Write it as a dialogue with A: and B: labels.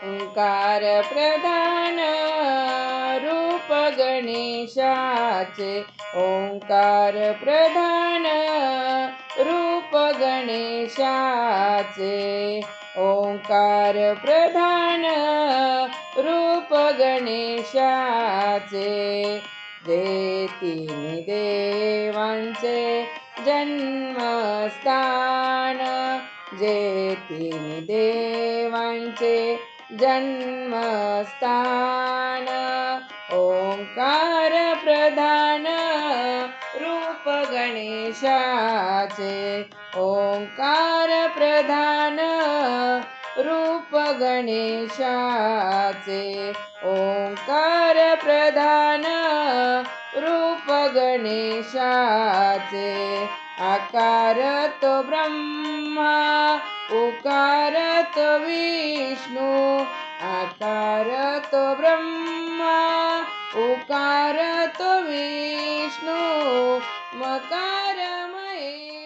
A: ओंकार प्रधान रूप गणेशाचे, ओंकार प्रधान रूप गणेशाचे, ओंकार प्रधान रूप गणेशाचे. जे तिन्ही देवांचे जन्मस्थान, जे तिन्ही देवांचे जन्मस्थान, ओंकार प्रधान रूप गणेशाचे, ओंकार प्रधान रूप गणेशाचे, ओंकार प्रधान रूप गणेशाचे. आकार तो ब्रह्मा, उकार तो विष्णू, आकार तो ब्रह्मा, उकार तो विष्णू, मकार महेश.